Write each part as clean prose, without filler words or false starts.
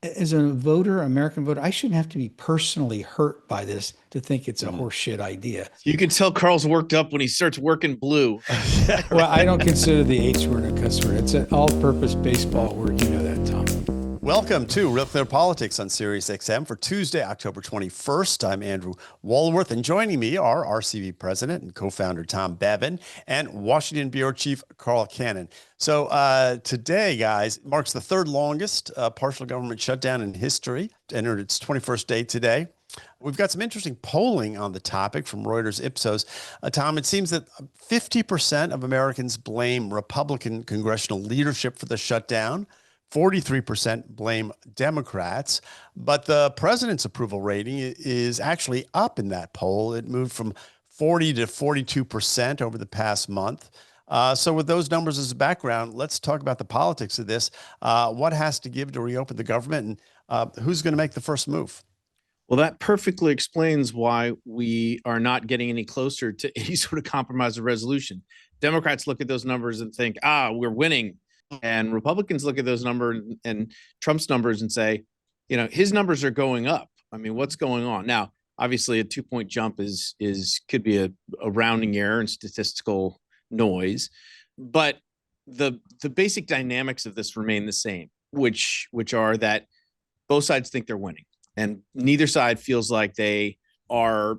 as a voter, American voter, I shouldn't have to be personally hurt by this to think it's a Mhm. horseshit idea. You can tell Carl's worked up when he starts working blue. Well, I don't consider the H word a cuss word. It's an all-purpose baseball word. You know that, Tom. Welcome to Real Clear Politics on Sirius XM for Tuesday, October 21st. I'm Andrew Walworth, and joining me are RCV President and co-founder Tom Bevan and Washington Bureau Chief Carl Cannon. So today, guys, marks the third longest partial government shutdown in history. Entered its 21st day today. We've got some interesting polling on the topic from Reuters Ipsos. Tom, it seems that 50% of Americans blame Republican congressional leadership for the shutdown. 43% blame Democrats, but the president's approval rating is actually up in that poll. It moved from 40 to 42% over the past month. So with those numbers as a background, let's talk about the politics of this. What has to give to reopen the government, and who's going to make the first move? Well, that perfectly explains why we are not getting any closer to any sort of compromise or resolution. Democrats look at those numbers and think, we're winning. And Republicans look at those numbers and Trump's numbers and say, his numbers are going up. I mean, what's going on? Now, obviously a 2-point jump could be a rounding error and statistical noise, but the basic dynamics of this remain the same, which are that both sides think they're winning. And neither side feels like they are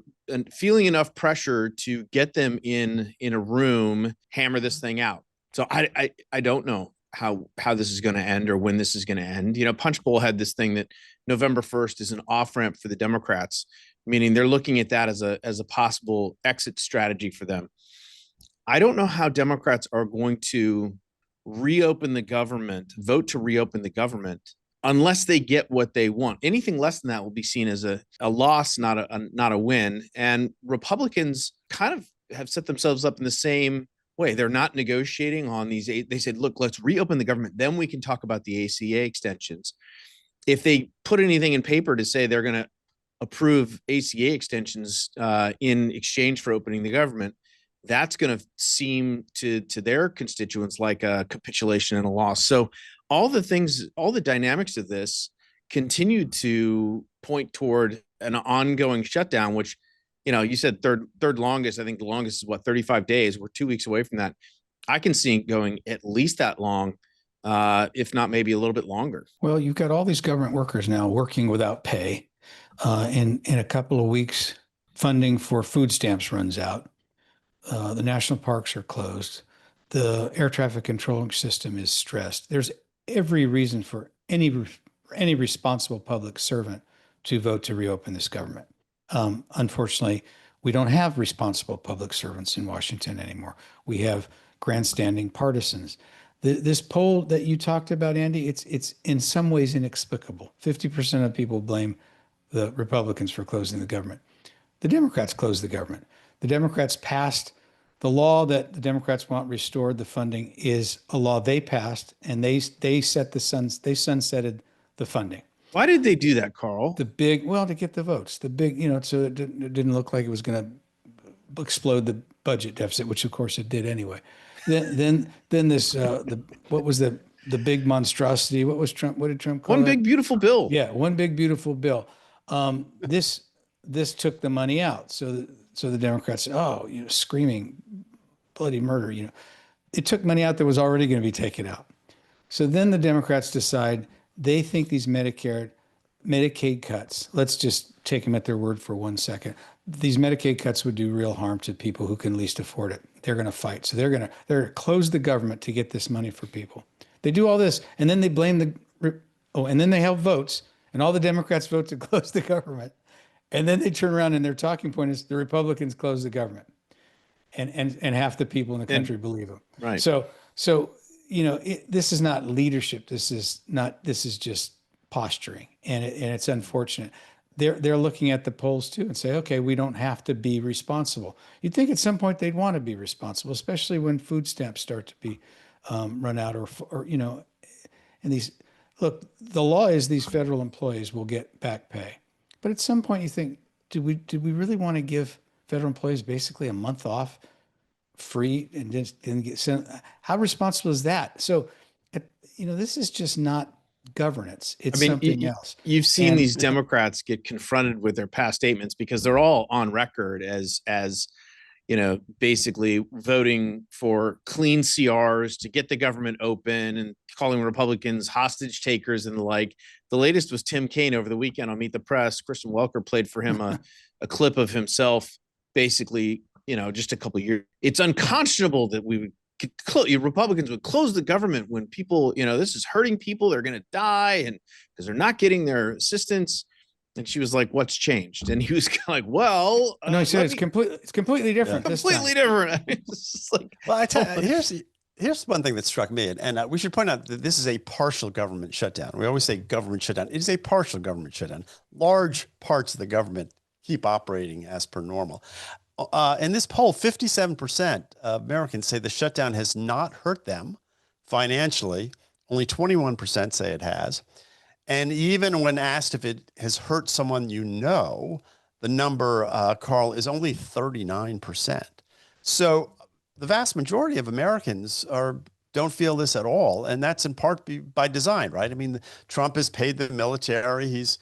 feeling enough pressure to get them in a room, hammer this thing out. So I don't know how this is going to end or when this is going to end. Punchbowl had this thing that November 1st is an off-ramp for the Democrats, meaning they're looking at that as a possible exit strategy for them. I don't know how Democrats are going to reopen the government, vote to reopen the government, unless they get what they want. Anything less than that will be seen as a loss, not a win. And Republicans kind of have set themselves up in the same way. They're not negotiating on these. They said, look, let's reopen the government. Then we can talk about the ACA extensions. If they put anything in paper to say they're going to approve ACA extensions in exchange for opening the government, that's going to seem to their constituents like a capitulation and a loss. So all the dynamics of this continue to point toward an ongoing shutdown, which, you said third longest. I think the longest is 35 days. We're 2 weeks away from that. I can see it going at least that long, if not maybe a little bit longer. Well, you've got all these government workers now working without pay. In a couple of weeks, funding for food stamps runs out. The national parks are closed. The air traffic controlling system is stressed. There's every reason for any responsible public servant to vote to reopen this government. Unfortunately, we don't have responsible public servants in Washington anymore. We have grandstanding partisans. This poll that you talked about, Andy, it's in some ways inexplicable. 50% of people blame the Republicans for closing the government. The Democrats closed the government. The Democrats passed the law that the Democrats want restored. The funding is a law they passed, and they sunsetted the funding. Why did they do that, Carl? To get the votes. So it didn't look like it was going to explode the budget deficit, which of course it did anyway. Then this what was the big monstrosity? What did Trump call it? One big beautiful bill. Yeah, one big beautiful bill. This took the money out. So the Democrats said, screaming bloody murder. It took money out that was already going to be taken out. So then the Democrats decide they think these Medicaid cuts, let's just take them at their word for 1 second. These Medicaid cuts would do real harm to people who can least afford it. They're going to fight. So they're going to close the government to get this money for people. They do all this, and then they blame and then they have votes, and all the Democrats vote to close the government. And then they turn around and their talking point is the Republicans close the government, and half the people in the country believe them. Right. So this is not leadership. This is just posturing, and it's unfortunate. They're looking at the polls too and say, okay, we don't have to be responsible. You'd think at some point they'd want to be responsible, especially when food stamps start to be run out, or and the law is these federal employees will get back pay. But at some point you think, did we really want to give federal employees basically a month off free and then get sent? How responsible is that? So, this is just not governance. It's I mean, something else. you've seen And- these Democrats get confronted with their past statements because they're all on record as basically voting for clean CRs to get the government open and calling Republicans hostage takers and the like. The latest was Tim Kaine over the weekend on Meet the Press. Kristen Welker played for him a clip of himself, basically, just a couple of years. It's unconscionable that Republicans would close the government when people, this is hurting people. They're going to die, and because they're not getting their assistance. And she was like, "What's changed?" And he was kind of like, "Well, no," he said it's completely different. Completely different." It's just like, well, I tell you, here's one thing that struck me, and we should point out that this is a partial government shutdown. We always say government shutdown. It is a partial government shutdown. Large parts of the government keep operating as per normal. In this poll, 57% of Americans say the shutdown has not hurt them financially. Only 21% say it has. And even when asked if it has hurt someone the number, Carl, is only 39%. So the vast majority of Americans don't feel this at all. And that's in part by design, right? I mean, Trump has paid the military. He's,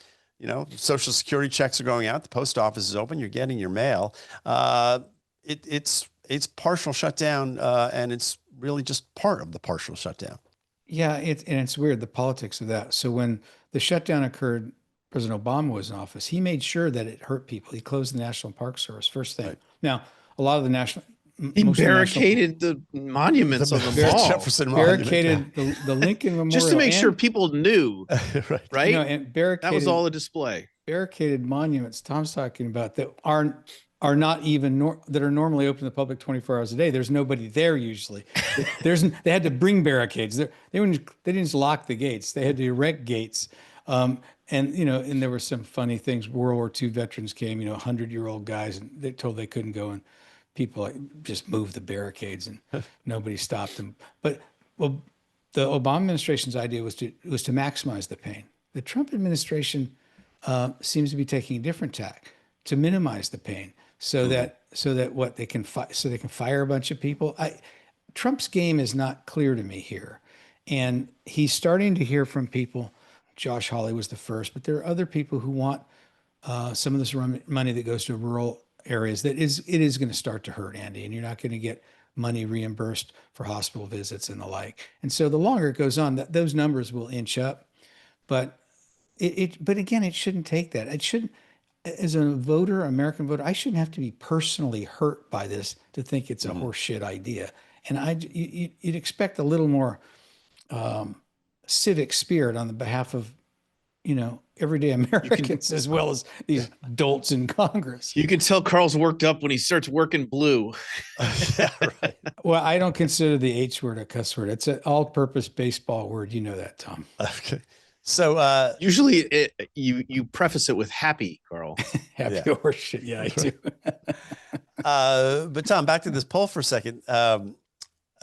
Social Security checks are going out. The post office is open. You're getting your mail. It's partial shutdown, and it's really just part of the partial shutdown. Yeah, it's weird, the politics of that. So when the shutdown occurred, President Obama was in office. He made sure that it hurt people. He closed the National Park Service first thing. Right. Now, a lot of the he barricaded the monuments on the mall. Jefferson barricaded the Lincoln Memorial just to make sure people knew, right? And barricaded, that was all a display. Barricaded monuments Tom's talking about that are not even that are normally open to the public 24 hours a day. There's nobody there usually. They had to bring barricades. They didn't just lock the gates. They had to erect gates. And there were some funny things. World War II veterans came, 100-year-old guys, and they told they couldn't go, and people just moved the barricades, and nobody stopped them. But the Obama administration's idea was to maximize the pain. The Trump administration seems to be taking a different tack to minimize the pain. So that they can fire a bunch of people. Trump's game is not clear to me here, and he's starting to hear from people. Josh Hawley was the first, but there are other people who want some of this money that goes to rural areas. It is going to start to hurt, Andy, and you're not going to get money reimbursed for hospital visits and the like. And so the longer it goes on, those numbers will inch up. But again, it shouldn't take that. It shouldn't. As a voter, American voter, I shouldn't have to be personally hurt by this to think it's a horseshit idea. And you'd expect a little more civic spirit on the behalf of, everyday Americans as well as these dolts in Congress. You can tell Carl's worked up when he starts working blue. Yeah, right. Well, I don't consider the H word a cuss word. It's an all-purpose baseball word. You know that, Tom. Okay. So usually you preface it with happy, Carl. Happy horseshit. Yeah, I do. But Tom, back to this poll for a second.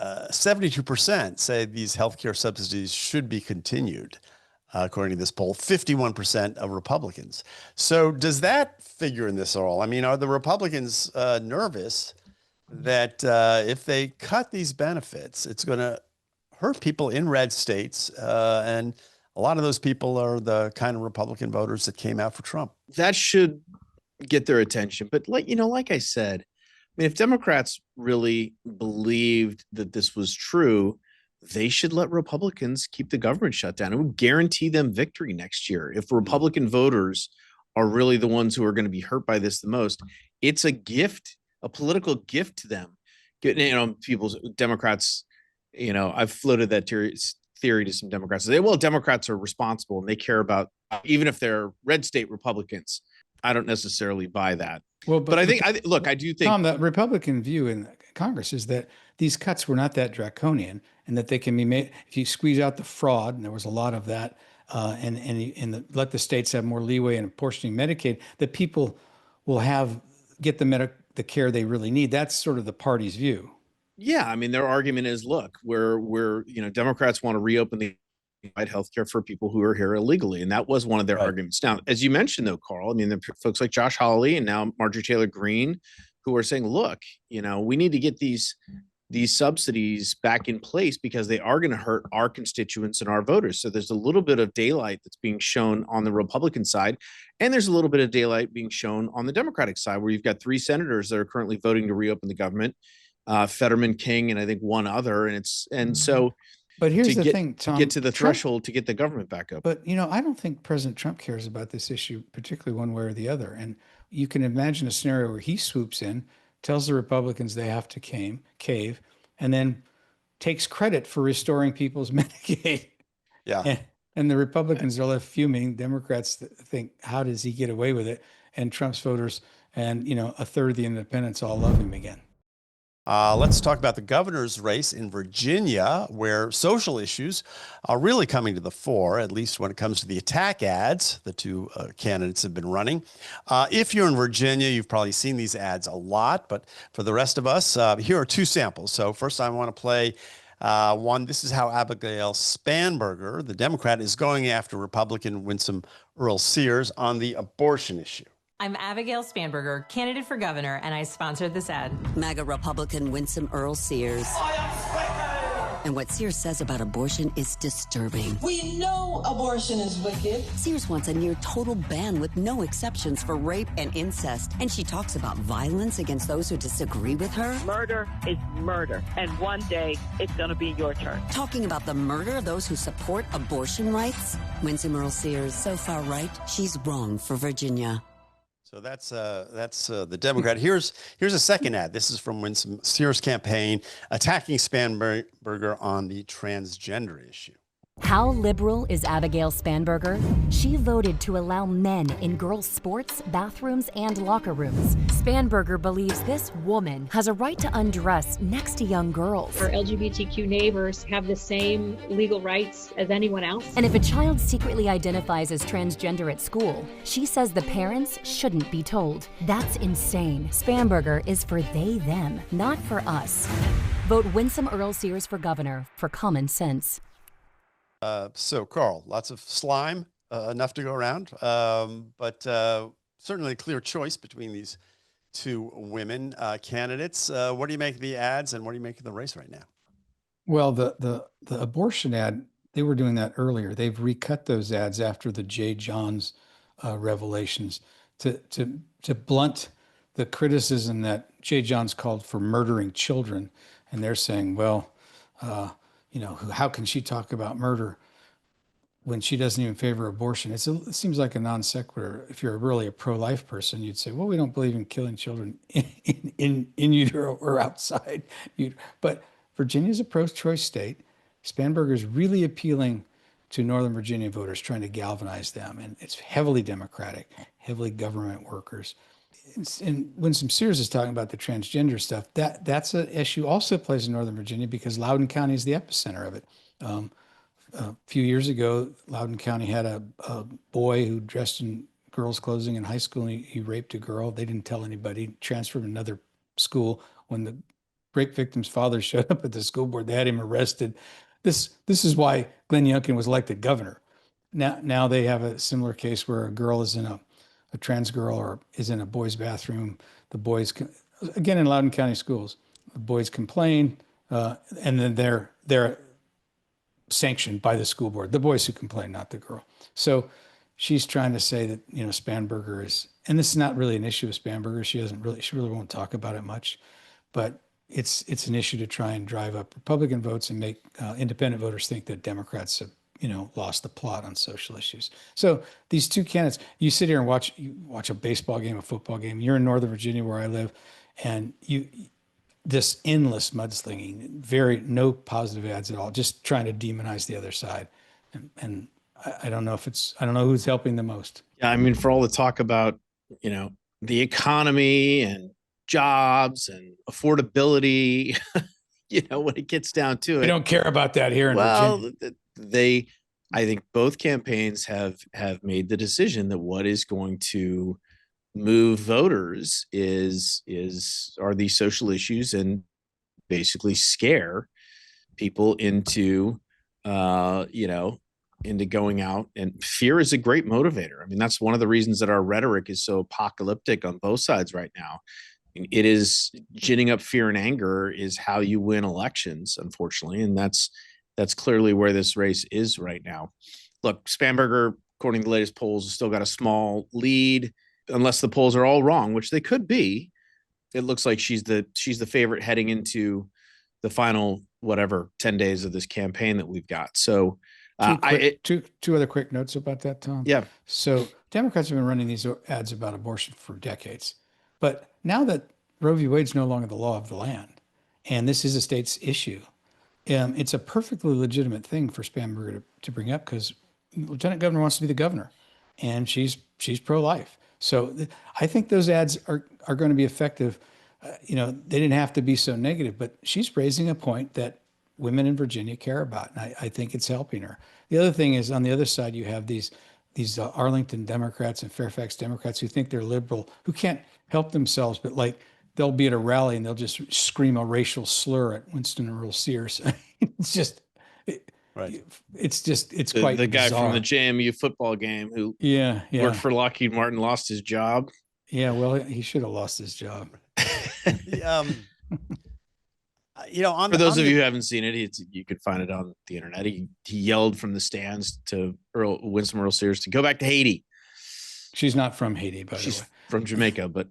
72% say these healthcare subsidies should be continued, according to this poll. 51% of Republicans. So does that figure in this at all? I mean, are the Republicans nervous that if they cut these benefits, it's going to hurt people in red states and a lot of those people are the kind of Republican voters that came out for Trump? That should get their attention. But like I said, I mean, if Democrats really believed that this was true, they should let Republicans keep the government shut down. It would guarantee them victory next year. If Republican voters are really the ones who are going to be hurt by this the most, it's a gift, a political gift to them. Democrats, I've floated that theory to some Democrats. They say, well, Democrats are responsible and they care about, even if they're red state Republicans. I don't necessarily buy that. Well, but I do think, Tom, the Republican view in Congress is that these cuts were not that draconian and that they can be made if you squeeze out the fraud, and there was a lot of that, and let the states have more leeway in apportioning Medicaid, that people will get the care they really need. That's sort of the party's view. Yeah, I mean, their argument is, look, we're Democrats want to reopen the healthcare for people who are here illegally, and that was one of their arguments. Now, as you mentioned, though, Carl, I mean, the folks like Josh Hawley and now Marjorie Taylor Greene, who are saying, look, we need to get these these subsidies back in place because they are going to hurt our constituents and our voters. So there's a little bit of daylight that's being shown on the Republican side, and there's a little bit of daylight being shown on the Democratic side, where you've got 3 senators that are currently voting to reopen the government, Fetterman, King, and I think one other. And so, but here's the thing, to Tom, get to the Trump, threshold to get the government back up. But, I don't think President Trump cares about this issue, particularly one way or the other. And you can imagine a scenario where he swoops in, tells the Republicans they have to cave, and then takes credit for restoring people's Medicaid. Yeah. And the Republicans are left fuming. Democrats think, how does he get away with it? And Trump's voters and, a third of the independents all love him again. Let's talk about the governor's race in Virginia, where social issues are really coming to the fore, at least when it comes to the attack ads the 2 candidates have been running. If you're in Virginia, you've probably seen these ads a lot, but for the rest of us, here are 2 samples. So first I want to play one. This is how Abigail Spanberger, the Democrat, is going after Republican Winsome Earl Sears on the abortion issue. I'm Abigail Spanberger, candidate for governor, and I sponsored this ad. MAGA Republican Winsome Earl Sears. And what Sears says about abortion is disturbing. We know abortion is wicked. Sears wants a near total ban with no exceptions for rape and incest. And she talks about violence against those who disagree with her. Murder is murder, and one day it's going to be your turn. Talking about the murder of those who support abortion rights. Winsome Earl Sears, so far right, she's wrong for Virginia. So that's the Democrat. Here's a second ad. This is from Winsome Sears' campaign attacking Spanberger on the transgender issue. How liberal is Abigail Spanberger? She voted to allow men in girls' sports, bathrooms, and locker rooms. Spanberger believes this woman has a right to undress next to young girls. Our LGBTQ neighbors have the same legal rights as anyone else. And if a child secretly identifies as transgender at school, she says the parents shouldn't be told. That's insane. Spanberger is for they, them, not for us. Vote Winsome Earl Sears for governor for common sense. So, Carl, lots of slime, enough to go around, but certainly a clear choice between these 2 women candidates. What do you make of the ads, and what do you make of the race right now? Well, the abortion ad, they were doing that earlier. They've recut those ads after the J. Johns revelations to blunt the criticism that J. Johns called for murdering children. And they're saying, well, how can she talk about murder when she doesn't even favor abortion? It seems like a non sequitur. If you're really a pro-life person, you'd say, well, we don't believe in killing children in utero or outside. But Virginia's a pro-choice state. Spanberger's really appealing to Northern Virginia voters, trying to galvanize them. And it's heavily Democratic, heavily government workers. And Winsome Sears is talking about the transgender stuff. That's an issue also plays in Northern Virginia because Loudoun County is the epicenter of it. A few years ago, Loudoun County had a boy who dressed in girls' clothing in high school, and he raped a girl. They didn't tell anybody. Transferred to another school. When the rape victim's father showed up at the school board, they had him arrested. This is why Glenn Youngkin was elected governor. Now they have a similar case where a girl is in a trans girl or is in a boy's bathroom. The boys, again in Loudoun County schools, the boys complain, and then they're sanctioned by the school board. The boys who complain, not the girl. So she's trying to say that Spanberger is, and this is not really an issue with Spanberger. She really won't talk about it much, but it's an issue to try and drive up Republican votes and make independent voters think that Democrats have lost the plot on social issues. So these 2 candidates, you sit here and watch a baseball game, a football game. You're in Northern Virginia where I live, and this endless mudslinging, no positive ads at all, just trying to demonize the other side. And I don't know who's helping the most. Yeah, I mean, for all the talk about, the economy and jobs and affordability, when it gets down to it. We don't care about that here in Virginia. I think both campaigns have made the decision that what is going to move voters are these social issues, and basically scare people into going out. And fear is a great motivator. I mean, that's one of the reasons that our rhetoric is so apocalyptic on both sides right now. it is ginning up fear and anger is how you win elections, unfortunately. And that's clearly where this race is right now. Look, Spanberger, according to the latest polls, has still got a small lead, unless the polls are all wrong, which they could be. It looks like she's the favorite heading into the final, 10 days of this campaign that we've got. So two other quick notes about that, Tom. Yeah. So Democrats have been running these ads about abortion for decades. But now that Roe v. Wade's no longer the law of the land, and this is a state's issue, it's a perfectly legitimate thing for Spanberger to bring up, because Lieutenant Governor wants to be the governor, and she's pro-life. So I think those ads are going to be effective. They didn't have to be so negative, but she's raising a point that women in Virginia care about, and I think it's helping her. The other thing is, on the other side, you have these Arlington Democrats and Fairfax Democrats who think they're liberal, who can't help themselves, but like they'll be at a rally and they'll just scream a racial slur at Winston Earl Sears. It's just, right. It's quite the guy bizarre. from the JMU football game who worked for Lockheed Martin lost his job. Yeah, well, he should have lost his job. For those of you who haven't seen it, you could find it on the internet. He yelled from the stands to Winston Earl Sears to go back to Haiti. She's not from Haiti, by the way. She's from Jamaica, but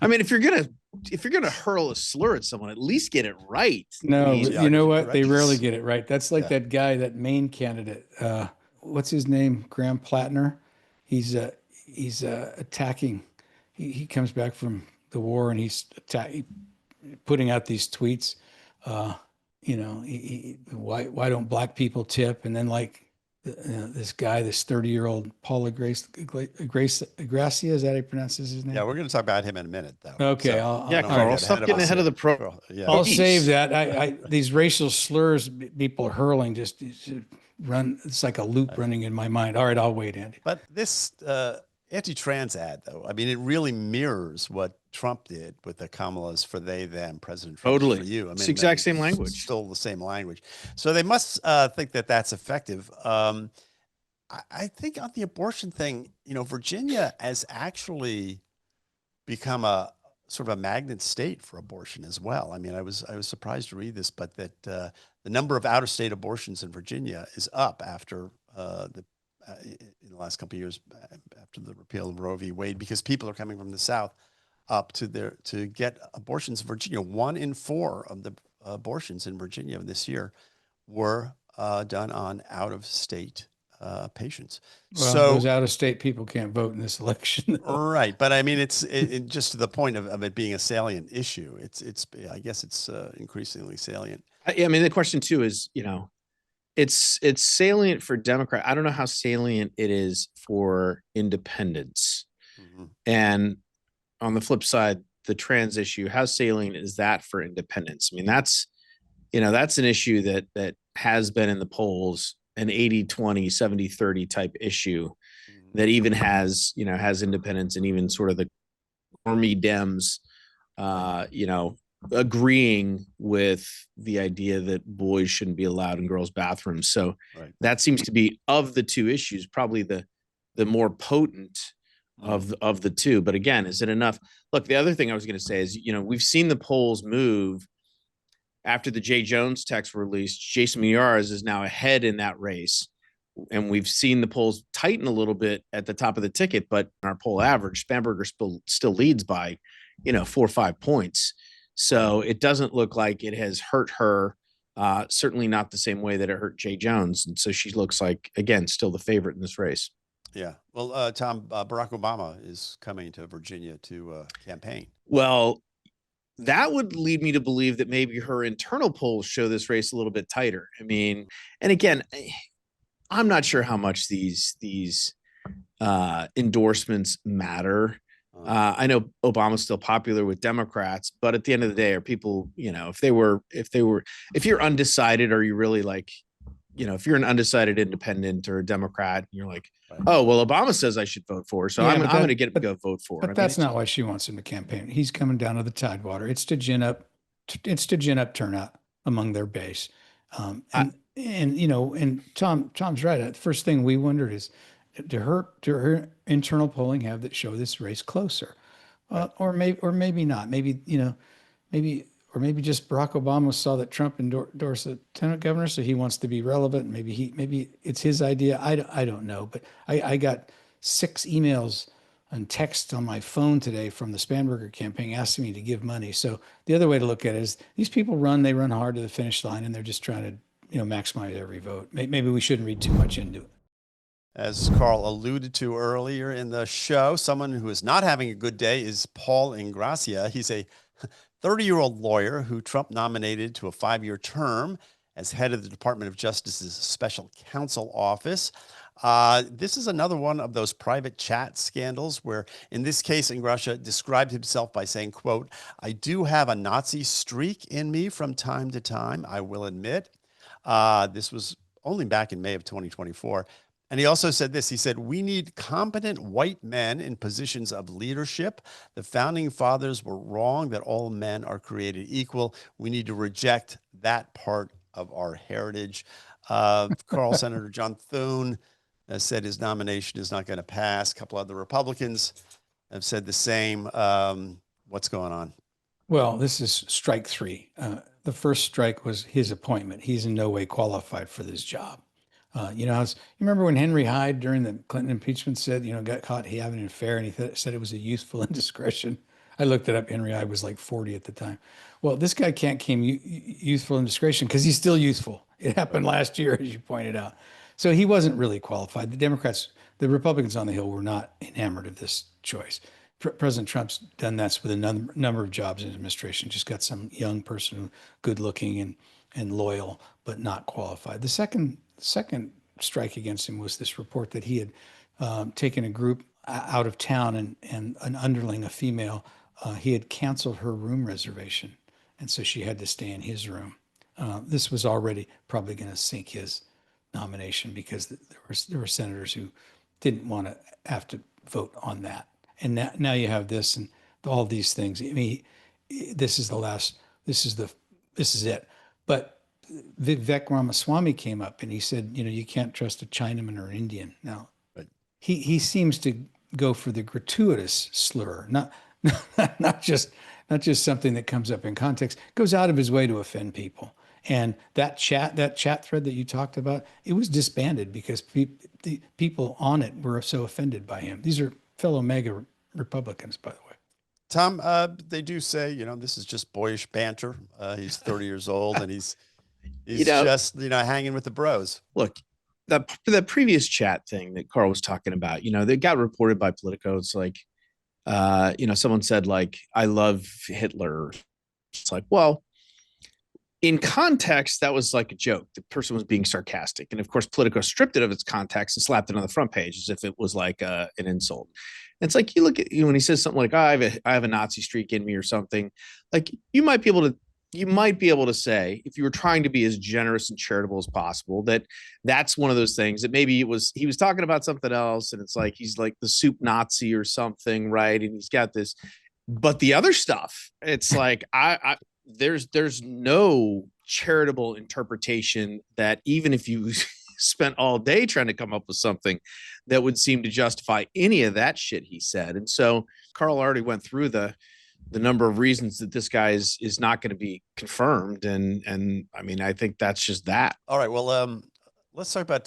I mean, if you're gonna hurl a slur at someone, at least get it right. No, you know what? They rarely get it right. That's like that guy, that Maine candidate. What's his name? Graham Plattner. He's attacking. He comes back from the war and he's putting out these tweets. Why don't black people tip? And then this guy, this 30-year-old Paul Gracia, is that how he pronounces his name? Yeah, we're going to talk about him in a minute, though. Okay. Carl, stop getting ahead of the pro. Yeah. I'll save that. These racial slurs people are hurling just run. It's like a loop running in my mind. All right, I'll wait, Andy. But this anti-trans ad, though, I mean, it really mirrors what Trump did with the Kamala's for they, them, President Trump for you. I mean, it's the exact same language. Still the same language. So they must think that that's effective. I think on the abortion thing, Virginia has actually become a sort of a magnet state for abortion as well. I mean, I was surprised to read this, but that the number of out-of-state abortions in Virginia is up after in the last couple of years after the repeal of Roe v. Wade, because people are coming from the South up to get abortions in Virginia. 1 in 4 of the abortions in Virginia this year were done on out-of-state patients. Well, so those out-of-state people can't vote in this election. Right. But I mean, it's just to the point of it being a salient issue. I guess it's increasingly salient. I mean, the question too is, it's salient for Democrat. I don't know how salient it is for independents. Mm-hmm. And on the flip side, the trans issue, how salient is that for independents? I mean, that's an issue that has been in the polls, an 80-20, 70-30 type issue that even has independents and even sort of the normie Dems, agreeing with the idea that boys shouldn't be allowed in girls' bathrooms. So that seems to be, of the two issues, probably the more potent of the two. But again, is it enough? Look, the other thing I was going to say is, we've seen the polls move after the Jay Jones text were released. Jason Miyares is now ahead in that race. And we've seen the polls tighten a little bit at the top of the ticket, but our poll average, Spanberger still leads by, 4 or 5 points. So it doesn't look like it has hurt her, certainly not the same way that it hurt Jay Jones. And so she looks like, again, still the favorite in this race. Yeah. Well, Tom, Barack Obama is coming to Virginia to campaign. Well, that would lead me to believe that maybe her internal polls show this race a little bit tighter. I mean, and again, I'm not sure how much these endorsements matter. I know Obama's still popular with Democrats, but at the end of the day, are people, if you're undecided, or you really like, if you're an undecided independent or a Democrat, and you're like, oh, well, Obama says I should vote for, so I'm going to get him to go vote for. But that's not why she wants him to campaign. He's coming down to the Tidewater. It's to gin up turnout among their base. And Tom's right. The first thing we wondered is, do her internal polling have that show this race closer? Or maybe not. Maybe, maybe just Barack Obama saw that Trump endorsed a lieutenant governor, so he wants to be relevant. Maybe it's his idea. I don't know. But I got 6 emails and texts on my phone today from the Spanberger campaign asking me to give money. So the other way to look at it is these people they run hard to the finish line, and they're just trying to, maximize every vote. Maybe we shouldn't read too much into it. As Carl alluded to earlier in the show, someone who is not having a good day is Paul Ingracia. He's a 30-year-old lawyer who Trump nominated to a 5-year term as head of the Department of Justice's Special Counsel Office. This is another one of those private chat scandals where, in this case, Ingracia described himself by saying, quote, "I do have a Nazi streak in me from time to time, I will admit." This was only back in May of 2024. And he also said this. He said, "We need competent white men in positions of leadership. The founding fathers were wrong that all men are created equal. We need to reject that part of our heritage." Carl, Senator John Thune has said his nomination is not going to pass. A couple other Republicans have said the same. What's going on? Well, this is strike 3. The first strike was his appointment. He's in no way qualified for this job. You remember when Henry Hyde during the Clinton impeachment said, got caught having an affair, and he said it was a youthful indiscretion. I looked it up. Henry Hyde was like 40 at the time. Well, this guy can't claim youthful indiscretion because he's still youthful. It happened last year, as you pointed out. So he wasn't really qualified. The Republicans on the Hill were not enamored of this choice. President Trump's done that with a number of jobs in his administration, just got some young person, good looking and loyal, but not qualified. The second strike against him was this report that he had taken a group out of town and an underling, a female, he had canceled her room reservation. And so she had to stay in his room. This was already probably going to sink his nomination because there were senators who didn't want to have to vote on that. And now you have this and all these things. I mean, this is it. But Vivek Ramaswamy came up and he said, you can't trust a Chinaman or an Indian. Now, right. He seems to go for the gratuitous slur, not just something that comes up in context, goes out of his way to offend people. And that chat thread that you talked about, it was disbanded because the people on it were so offended by him. These are fellow MAGA Republicans, by the way. Tom, they do say, this is just boyish banter. He's 30 years old and he's just, hanging with the bros. Look, the previous chat thing that Carl was talking about, they got reported by Politico. It's like, someone said like, "I love Hitler." It's like, well, in context, that was like a joke. The person was being sarcastic. And of course, Politico stripped it of its context and slapped it on the front page as if it was like an insult. And it's like, you look at when he says something like, I have a Nazi streak in me or something, like you might be able to say, if you were trying to be as generous and charitable as possible, that's one of those things that maybe he was talking about something else. And it's like, he's like the soup Nazi or something. Right. And he's got this, but the other stuff, it's like, there's no charitable interpretation that even if you spent all day trying to come up with something that would seem to justify any of that shit he said. And so Carl already went through the number of reasons that this guy is not going to be confirmed. And I mean, I think that's just that. All right. Well, let's talk about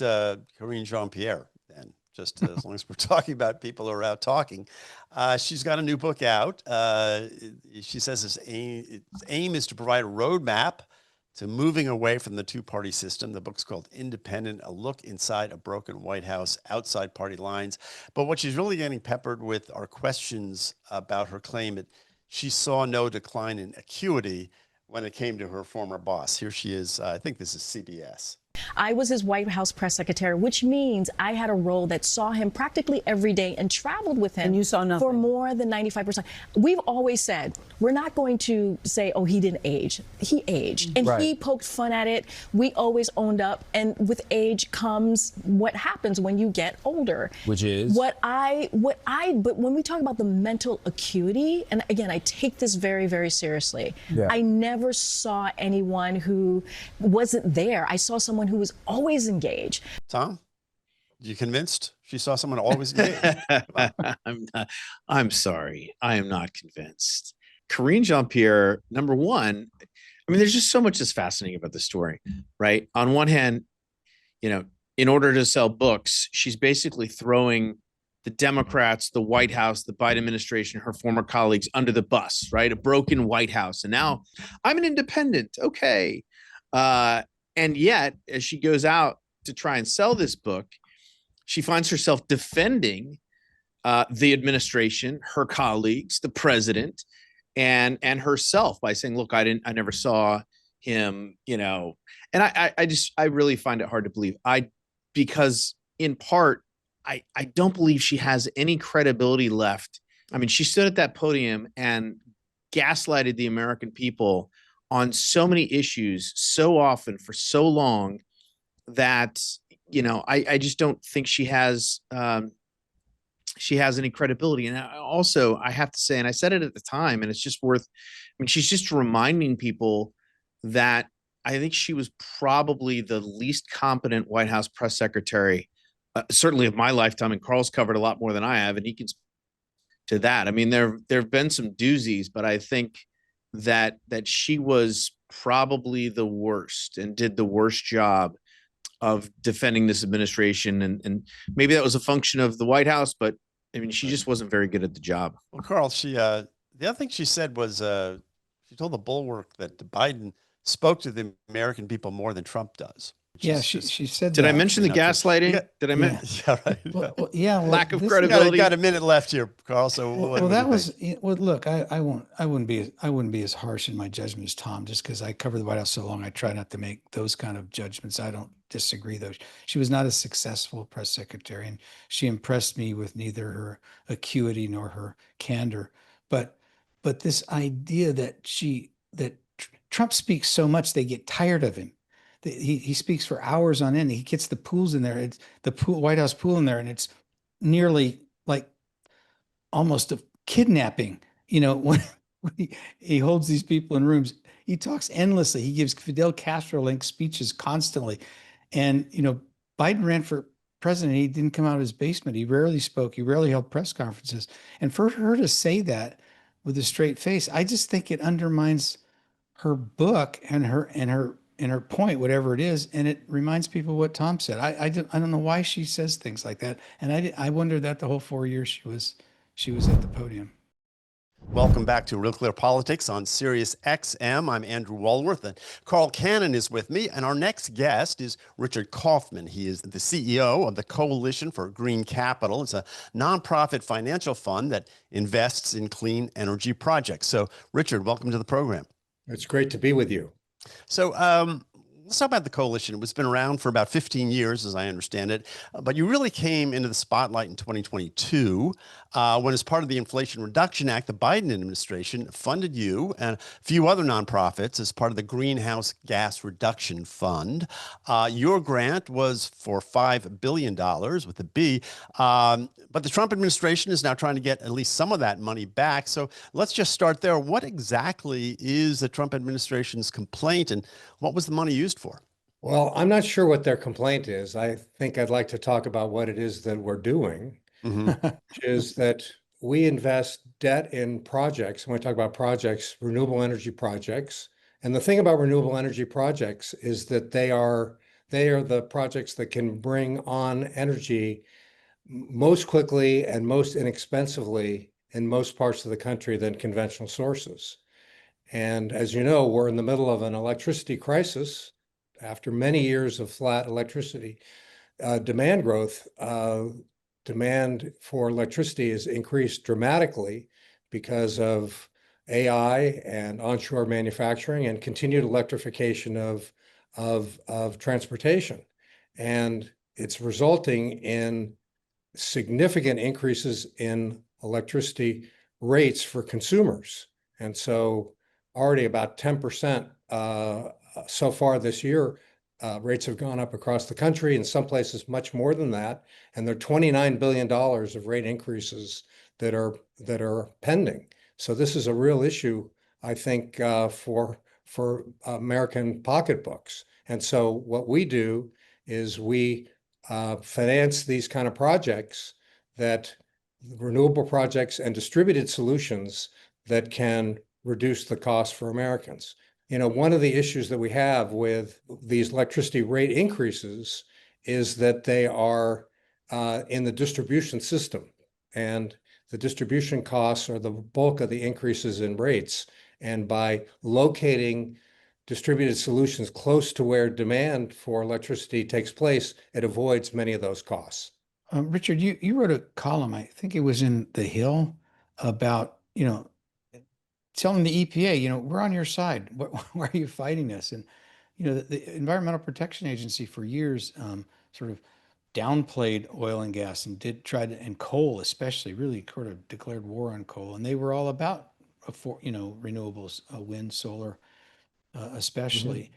Karine Jean-Pierre then, just as long as we're talking about people who are out talking. She's got a new book out. She says its aim is to provide a roadmap to moving away from the two-party system. The book's called Independent, a look inside a broken White House, outside party lines. But what she's really getting peppered with are questions about her claim that she saw no decline in acuity when it came to her former boss. Here she is. I think this is CBS. I was his White House press secretary, which means I had a role that saw him practically every day and traveled with him. And you saw nothing. For more than 95%. We've always said, we're not going to say, oh, he didn't age. He aged. And right. He poked fun at it. We always owned up. And with age comes what happens when you get older. Which is? But when we talk about the mental acuity, and again, I take this very, very seriously. Yeah. I never saw anyone who wasn't there. I saw someone who was always engaged. Tom? You convinced she saw someone always engaged? I'm sorry. I am not convinced. Karine Jean-Pierre, number one, I mean, there's just so much that's fascinating about the story, right? On one hand, in order to sell books, she's basically throwing the Democrats, the White House, the Biden administration, her former colleagues under the bus, right? A broken White House. And now I'm an independent. Okay. And yet, as she goes out to try and sell this book, she finds herself defending the administration, her colleagues, the president, and herself by saying, look, I never saw him, and I really find it hard to believe. Because in part, I don't believe she has any credibility left. I mean, she stood at that podium and gaslighted the American people on so many issues so often for so long that, I just don't think she has any credibility. And I have to say, and I said it at the time, and it's just worth, she's just reminding people that I think she was probably the least competent White House press secretary, certainly of my lifetime. And Carl's covered a lot more than I have, and he can speak to that. I mean, there have been some doozies, but I think that she was probably the worst and did the worst job of defending this administration. And maybe that was a function of the White House, but I mean, she just wasn't very good at the job. Well, Carl, the other thing she said was she told the Bulwark that Biden spoke to the American people more than Trump does. Yeah, she said. Did I mention the gaslighting? Did I mention? Yeah, right. Yeah, lack of credibility. Got a minute left here, Carl. So look, I wouldn't be as harsh in my judgment as Tom, just because I covered the White House so long. I try not to make those kind of judgments. I don't disagree, though. She was not a successful press secretary, and she impressed me with neither her acuity nor her candor. But this idea that Trump speaks so much they get tired of him. He speaks for hours on end. He gets the pools in there. It's the White House pool in there, and it's nearly like almost a kidnapping. When he holds these people in rooms, he talks endlessly. He gives Fidel Castro-linked speeches constantly. And Biden ran for president. He didn't come out of his basement. He rarely spoke. He rarely held press conferences. And for her to say that with a straight face, I just think it undermines her book and her point, whatever it is, and it reminds people what Tom said. I don't know why she says things like that, and I wondered that the whole 4 years she was at the podium. Welcome back to Real Clear Politics on Sirius XM. I'm Andrew Walworth, and Carl Cannon is with me. And our next guest is Richard Kauffman. He is the CEO of the Coalition for Green Capital. It's a nonprofit financial fund that invests in clean energy projects. So, Richard, welcome to the program. It's great to be with you. So let's talk about the coalition. It's been around for about 15 years, as I understand it, but you really came into the spotlight in 2022 when, as part of the Inflation Reduction Act, the Biden administration funded you and a few other nonprofits as part of the Greenhouse Gas Reduction Fund. Your grant was for $5 billion with a B, but the Trump administration is now trying to get at least some of that money back. So let's just start there. What exactly is the Trump administration's complaint, and what was the money used for? Well, I'm not sure what their complaint is. I think I'd like to talk about what it is that we're doing, which is that we invest debt in projects. When we talk about projects, renewable energy projects. And the thing about renewable energy projects is that they are the projects that can bring on energy most quickly and most inexpensively in most parts of the country than conventional sources. And as you know, we're in the middle of an electricity crisis. After many years of flat electricity demand growth, demand for electricity has increased dramatically because of AI and onshore manufacturing and continued electrification of transportation. And it's resulting in significant increases in electricity rates for consumers. And so already about 10% so far this year, rates have gone up across the country, in some places much more than that. And there are $29 billion of rate increases that are pending. So this is a real issue, I think, for American pocketbooks. And so what we do is we finance these kind of projects, that renewable projects and distributed solutions that can reduce the cost for Americans. One of the issues that we have with these electricity rate increases is that they are in the distribution system, and the distribution costs are the bulk of the increases in rates. And by locating distributed solutions close to where demand for electricity takes place, it avoids many of those costs. Richard, you wrote a column, I think it was in The Hill, about, telling the EPA, we're on your side. Why are you fighting us? And, the Environmental Protection Agency for years sort of downplayed oil and gas and and coal especially, really sort of declared war on coal. And they were all about, renewables, wind, solar, especially.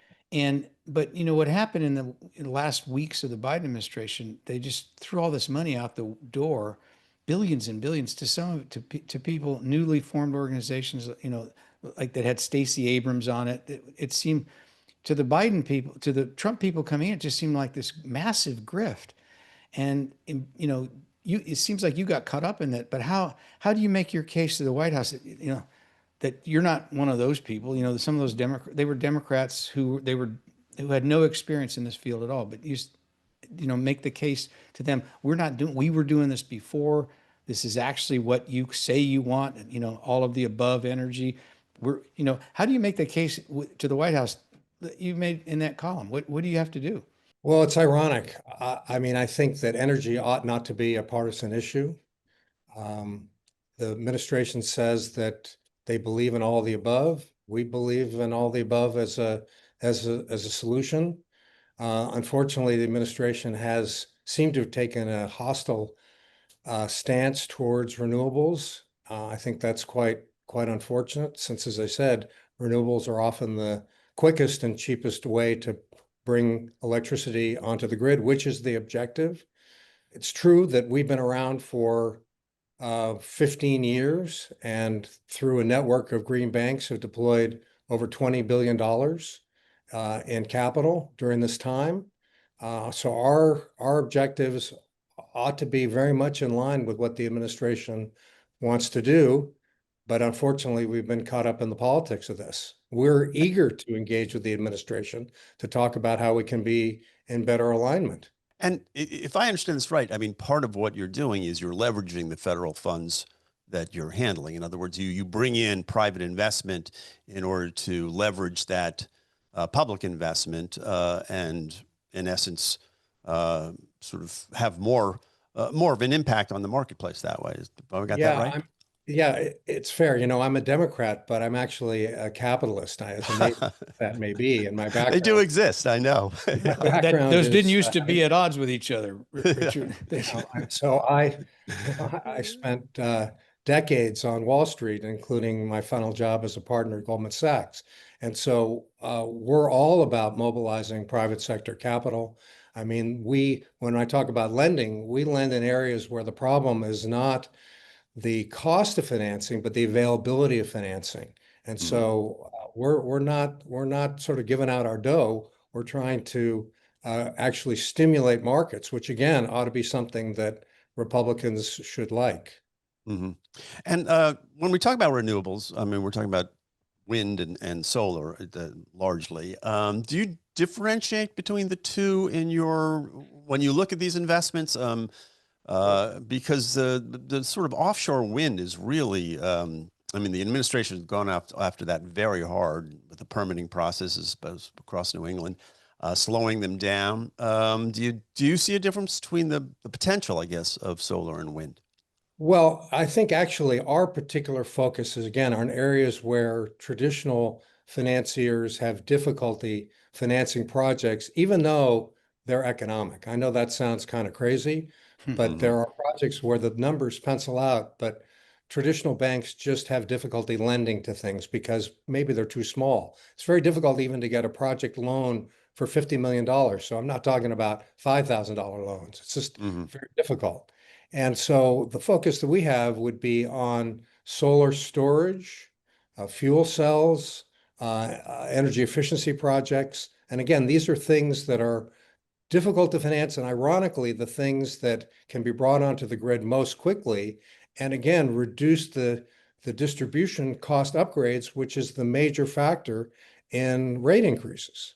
But what happened in the last weeks of the Biden administration, they just threw all this money out the door, billions and billions to people, newly formed organizations, like that had Stacey Abrams on it. It seemed to the Biden people, to the Trump people coming in, it just seemed like this massive grift. And it seems like you got caught up in that. But how do you make your case to the White House that you're not one of those people? Some of those they were Democrats who had no experience in this field at all. But you make the case to them. We were doing this before. This is actually what you say you want. All of the above energy. How do you make the case to the White House that you made in that column? What do you have to do? Well, it's ironic. I think that energy ought not to be a partisan issue. The administration says that they believe in all the above. We believe in all the above as a solution. Unfortunately, the administration has seemed to have taken a hostile stance towards renewables. I think that's quite unfortunate, since, as I said, renewables are often the quickest and cheapest way to bring electricity onto the grid, which is the objective. It's true that we've been around for 15 years, and through a network of green banks have deployed over $20 billion in capital during this time. So our objectives ought to be very much in line with what the administration wants to do. But unfortunately, we've been caught up in the politics of this. We're eager to engage with the administration to talk about how we can be in better alignment. And if I understand this right, I mean, part of what you're doing is you're leveraging the federal funds that you're handling. In other words, you bring in private investment in order to leverage that public investment and, in essence, sort of have more of an impact on the marketplace that way. Have I got that right? Yeah, it's fair. I'm a Democrat, but I'm actually a capitalist, as amazing as that may be. In my background, they do exist, I know. Those didn't used to be at odds with each other, Richard. So I spent decades on Wall Street, including my final job as a partner at Goldman Sachs. And so we're all about mobilizing private sector capital. I mean, when I talk about lending, we lend in areas where the problem is not the cost of financing, but the availability of financing. And so we're not sort of giving out our dough. We're trying to actually stimulate markets, which again ought to be something that Republicans should like. Mm-hmm. And when we talk about renewables, I mean, we're talking about wind and solar largely. Do you differentiate between the two when you look at these investments? Because the sort of offshore wind is really, I mean, the administration has gone after that very hard with the permitting processes across New England, slowing them down. Do you see a difference between the potential, I guess, of solar and wind? Well, I think actually our particular focus is, again, on areas where traditional financiers have difficulty financing projects, even though they're economic. I know that sounds kind of crazy, but there are projects where the numbers pencil out, but traditional banks just have difficulty lending to things because maybe they're too small. It's very difficult even to get a project loan for $50 million. So I'm not talking about $5,000 loans. It's just very difficult. And so the focus that we have would be on solar storage, fuel cells, energy efficiency projects. And again, these are things that are difficult to finance, and ironically, the things that can be brought onto the grid most quickly, and again, reduce the distribution cost upgrades, which is the major factor in rate increases.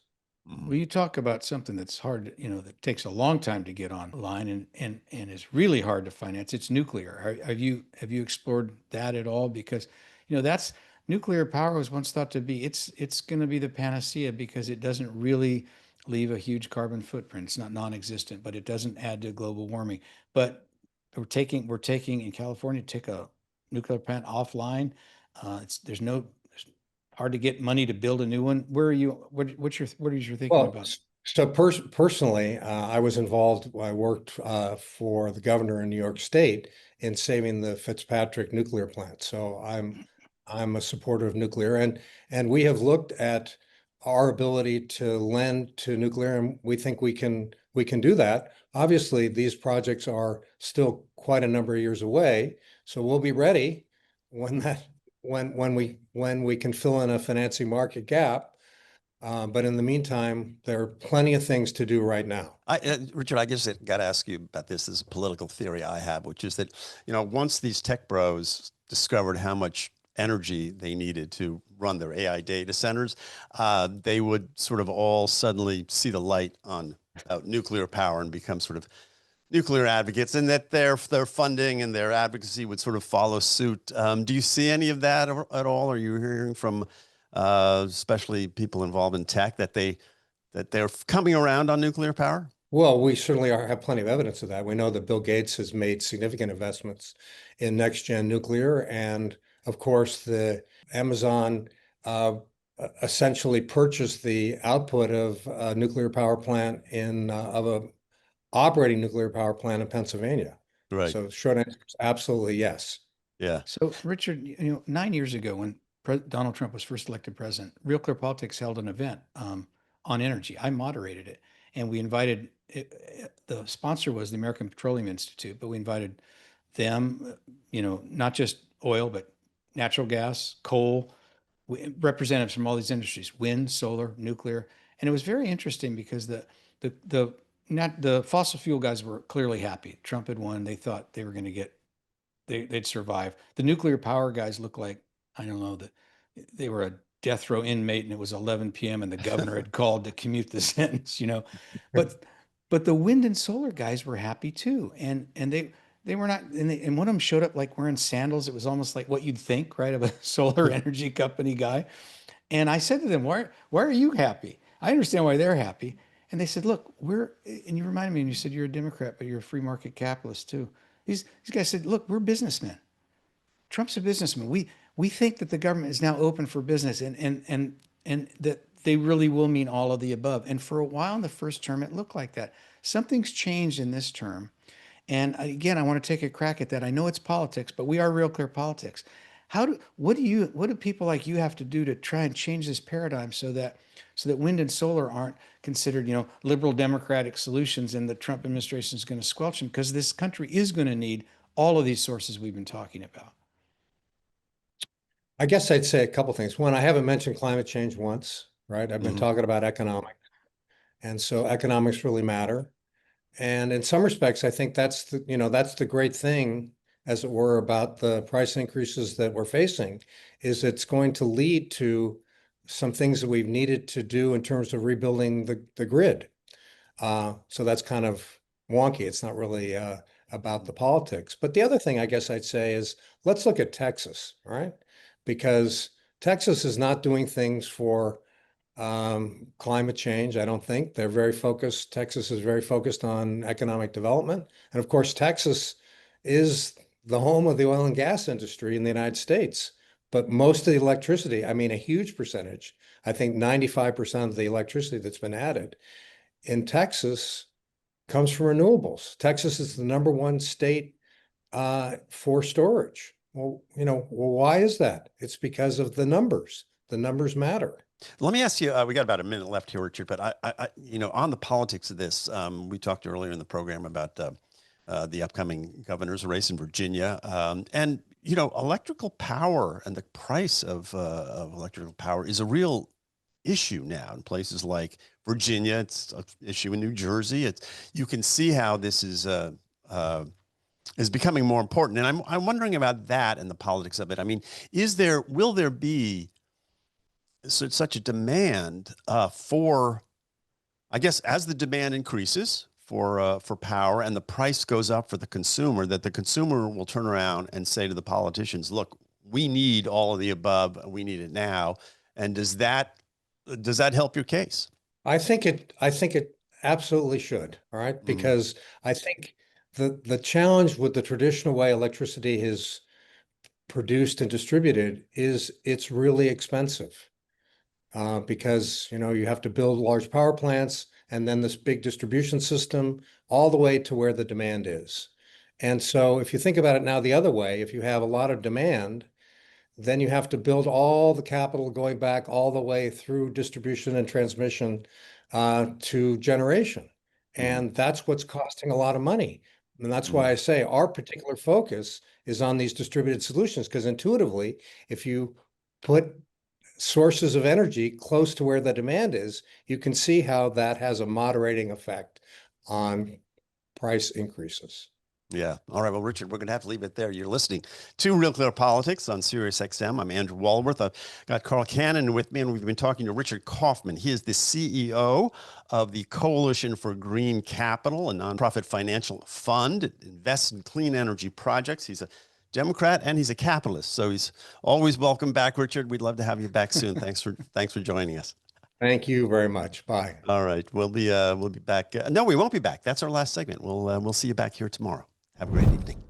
Well, you talk about something that's hard, that takes a long time to get online and is really hard to finance. It's nuclear. Have you explored that at all? Because, that's nuclear power was once thought to be, it's going to be the panacea because it doesn't really leave a huge carbon footprint. It's not non-existent, but it doesn't add to global warming. But we're taking in California, take a nuclear plant offline. There's hard to get money to build a new one. Where are you? What is your thinking about? So personally, I was involved. I worked for the governor in New York State in saving the Fitzpatrick nuclear plant. So I'm a supporter of nuclear, and we have looked at our ability to lend to nuclear, and we think we can do that. Obviously, these projects are still quite a number of years away, so we'll be ready when we can fill in a financing market gap. But in the meantime, there are plenty of things to do right now. Richard, I guess I got to ask you about this. This is a political theory I have, which is that, once these tech bros discovered how much energy they needed to run their AI data centers, they would sort of all suddenly see the light on nuclear power and become sort of nuclear advocates, and that their funding and their advocacy would sort of follow suit. Do you see any of that at all? Are you hearing from especially people involved in tech that they're coming around on nuclear power? Well, we certainly have plenty of evidence of that. We know that Bill Gates has made significant investments in next-gen nuclear, and of course, the Amazon essentially purchased the output of a nuclear power plant of a operating nuclear power plant in Pennsylvania. Right. So short answer is absolutely yes. Yeah. So Richard, 9 years ago when Donald Trump was first elected president, RealClearPolitics held an event on energy. I moderated it, and we invited, the sponsor was the American Petroleum Institute, but we invited them, not just oil, but natural gas, coal, representatives from all these industries, wind, solar, nuclear. And it was very interesting because the fossil fuel guys were clearly happy. Trump had won. They thought they were going to they'd survive. The nuclear power guys looked like, I don't know, that they were a death row inmate, and it was 11 p.m. and the governor had called to commute the sentence, but the wind and solar guys were happy too. And they were not, and one of them showed up like wearing sandals. It was almost like what you'd think, right, of a solar energy company guy. And I said to them, why are you happy? I understand why they're happy. And they said, look, and you reminded me, and you said you're a Democrat, but you're a free market capitalist too. These guys said, look, we're businessmen. Trump's a businessman. We think that the government is now open for business, and that they really will mean all of the above. And for a while in the first term, it looked like that. Something's changed in this term. And again, I want to take a crack at that. I know it's politics, but we are RealClearPolitics. What do people like you have to do to try and change this paradigm so that wind and solar aren't considered, liberal democratic solutions, and the Trump administration is going to squelch them, because this country is going to need all of these sources we've been talking about? I guess I'd say a couple things. One, I haven't mentioned climate change once, right? I've been talking about economics. And so economics really matter. And in some respects, I think that's the great thing, as it were, about the price increases that we're facing, is it's going to lead to some things that we've needed to do in terms of rebuilding the grid. So that's kind of wonky. It's not really about the politics. But the other thing I guess I'd say is, let's look at Texas, right? Because Texas is not doing things for climate change, I don't think. They're very focused. Texas is very focused on economic development. And of course, Texas is the home of the oil and gas industry in the United States. But most of the electricity, I mean, a huge percentage, I think 95% of the electricity that's been added in Texas comes from renewables. Texas is the #1 state for storage. Well, why is that? It's because of the numbers. The numbers matter. Let me ask you, we got about a minute left here, Richard, but I on the politics of this, we talked earlier in the program about the upcoming governor's race in Virginia, and electrical power and the price of electrical power is a real issue now in places like Virginia. It's an issue in New Jersey. You can see how this is becoming more important. And I'm wondering about that and the politics of it. I mean, will there be such a demand for, I guess, as the demand increases for power and the price goes up for the consumer, that the consumer will turn around and say to the politicians, look, we need all of the above. We need it now. And does that help your case? I think it absolutely should. All right. Because I think the challenge with the traditional way electricity is produced and distributed is it's really expensive. Because, you have to build large power plants and then this big distribution system all the way to where the demand is. And so if you think about it now the other way, if you have a lot of demand, then you have to build all the capital going back all the way through distribution and transmission to generation. And that's what's costing a lot of money. And that's why I say our particular focus is on these distributed solutions, because intuitively, if you put sources of energy close to where the demand is, you can see how that has a moderating effect on price increases. Yeah. All right. Well, Richard, we're going to have to leave it there. You're listening to Real Clear Politics on Sirius XM. I'm Andrew Walworth. I've got Carl Cannon with me, and we've been talking to Richard Kauffman. He is the CEO of the Coalition for Green Capital, a nonprofit financial fund. It invests in clean energy projects. He's a Democrat and he's a capitalist. So he's always welcome back, Richard. We'd love to have you back soon. Thanks for joining us. Thank you very much. Bye. All right. We'll be back. No, we won't be back. That's our last segment. We'll see you back here tomorrow. Have a great evening.